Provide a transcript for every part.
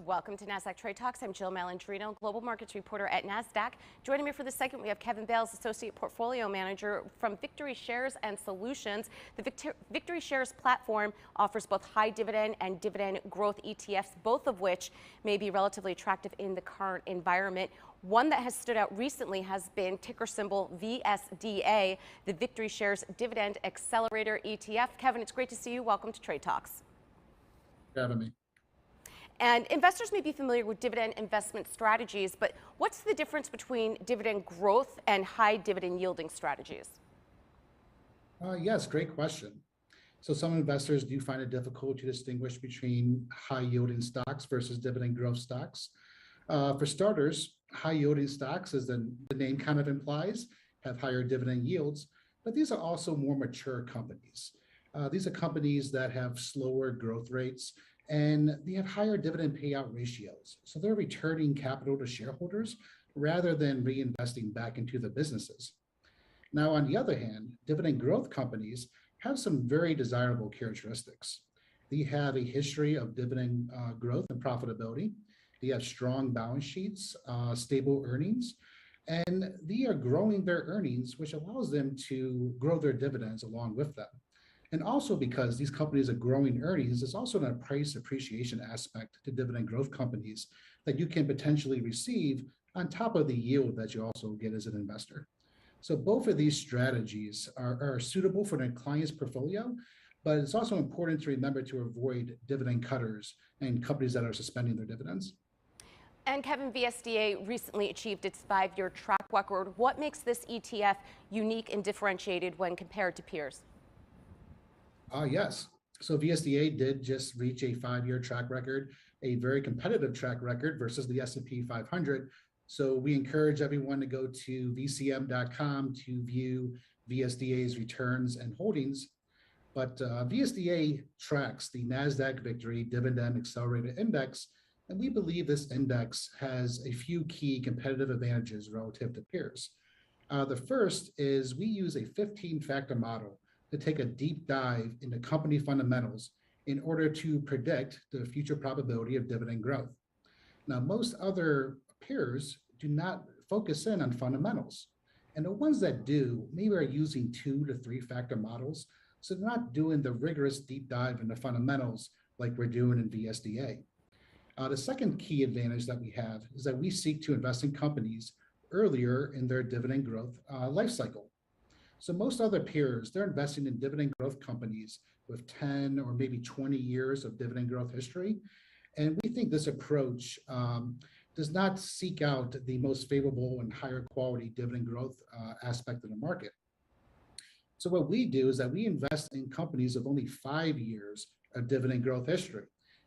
Welcome to Nasdaq Trade Talks. I'm Jill Malandrino, Global Markets Reporter at Nasdaq. Joining me for the segment, we have Kevin Bales, Associate Portfolio Manager from VictoryShares and Solutions. The VictoryShares platform offers both high dividend and dividend growth ETFs, both of which may be relatively attractive in the current environment. One that has stood out recently has been ticker symbol VSDA, the VictoryShares Dividend Accelerator ETF. Kevin, it's great to see you. Welcome to Trade Talks. Thanks for having me. And investors may be familiar with dividend investment strategies, but what's the difference between dividend growth and high dividend yielding strategies? Yes, great question. So some investors do find it difficult to distinguish between high yielding stocks versus dividend growth stocks. For starters, high yielding stocks, as the name kind of implies, have higher dividend yields, but these are also more mature companies. These are companies that have slower growth rates and they have higher dividend payout ratios. So they're returning capital to shareholders rather than reinvesting back into the businesses. Now, on the other hand, dividend growth companies have some very desirable characteristics. They have a history of dividend growth and profitability. They have strong balance sheets, stable earnings, and they are growing their earnings, which allows them to grow their dividends along with them. And also because these companies are growing earnings, there's also a price appreciation aspect to dividend growth companies that you can potentially receive on top of the yield that you also get as an investor. So both of these strategies are suitable for the client's portfolio, but it's also important to remember to avoid dividend cutters and companies that are suspending their dividends. And Kevin, VSDA recently achieved its 5-year track record. What makes this ETF unique and differentiated when compared to peers? Yes. So VSDA did just reach a 5-year track record, a very competitive track record versus the S&P 500. So we encourage everyone to go to vcm.com to view VSDA's returns and holdings. But VSDA tracks the Nasdaq Victory Dividend Accelerator Index, and we believe this index has a few key competitive advantages relative to peers. The first is we use a 15-factor model to take a deep dive into company fundamentals in order to predict the future probability of dividend growth. Now, most other peers do not focus in on fundamentals. And the ones that do, maybe are using 2 to 3 factor models. So they're not doing the rigorous deep dive into fundamentals like we're doing in VSDA. The second key advantage that we have is that we seek to invest in companies earlier in their dividend growth life cycle. So most other peers, they're investing in dividend growth companies with 10 or maybe 20 years of dividend growth history. And we think this approach does not seek out the most favorable and higher quality dividend growth aspect of the market. So what we do is that we invest in companies of only 5 years of dividend growth history.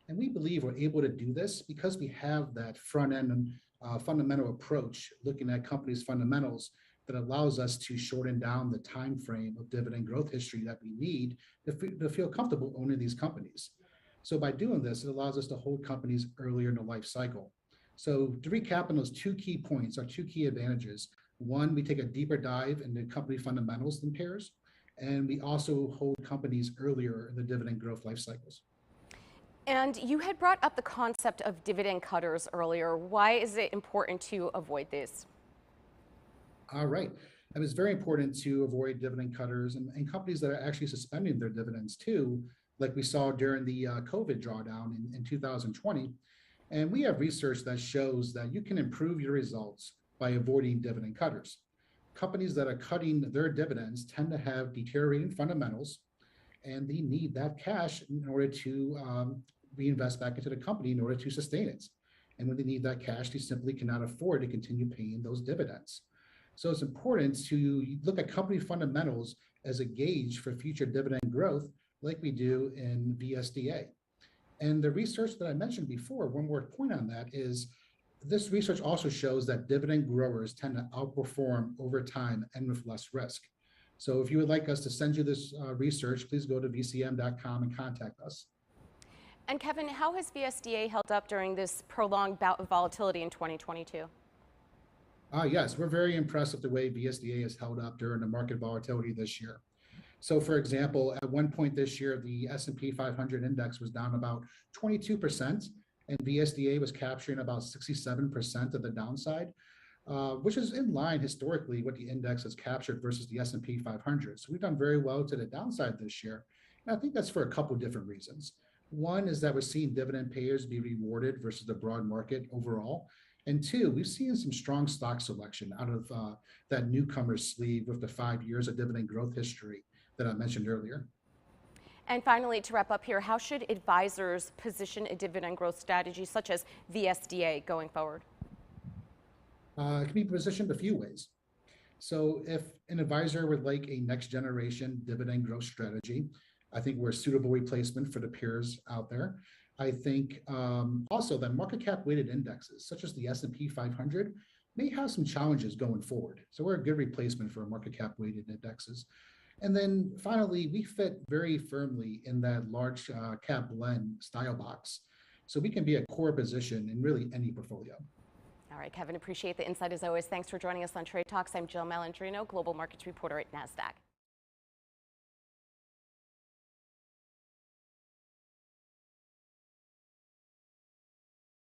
And we believe we're able to do this because we have that front end fundamental approach, looking at companies' fundamentals that allows us to shorten down the time frame of dividend growth history that we need to feel comfortable owning these companies. So by doing this, it allows us to hold companies earlier in the life cycle. So to recap on those 2 key points, our 2 key advantages. One, we take a deeper dive into company fundamentals than peers, and we also hold companies earlier in the dividend growth life cycles. And you had brought up the concept of dividend cutters earlier. Why is it important to avoid these? All right. And it's very important to avoid dividend cutters and companies that are actually suspending their dividends too, like we saw during the COVID drawdown in 2020. And we have research that shows that you can improve your results by avoiding dividend cutters. Companies that are cutting their dividends tend to have deteriorating fundamentals, and they need that cash in order to reinvest back into the company in order to sustain it. And when they need that cash, they simply cannot afford to continue paying those dividends. So it's important to look at company fundamentals as a gauge for future dividend growth, like we do in VSDA. And the research that I mentioned before, one more point on that is this research also shows that dividend growers tend to outperform over time and with less risk. So if you would like us to send you this research, please go to vcm.com and contact us. And Kevin, how has VSDA held up during this prolonged bout of volatility in 2022? Yes, we're very impressed with the way VSDA has held up during the market volatility this year. So for example, at one point this year, the S&P 500 index was down about 22%, and VSDA was capturing about 67% of the downside, which is in line historically what the index has captured versus the S&P 500. So we've done very well to the downside this year. And I think that's for a couple of different reasons. One is that we're seeing dividend payers be rewarded versus the broad market overall. And two, we've seen some strong stock selection out of that newcomer sleeve with the 5 years of dividend growth history that I mentioned earlier. And finally, to wrap up here, how should advisors position a dividend growth strategy such as VSDA going forward? It can be positioned a few ways. So if an advisor would like a next generation dividend growth strategy, I think we're a suitable replacement for the peers out there. I think also that market cap weighted indexes, such as the S&P 500, may have some challenges going forward. So we're a good replacement for market cap weighted indexes. And then finally, we fit very firmly in that large cap blend style box. So we can be a core position in really any portfolio. All right, Kevin, appreciate the insight as always. Thanks for joining us on Trade Talks. I'm Jill Malandrino, Global Markets Reporter at Nasdaq.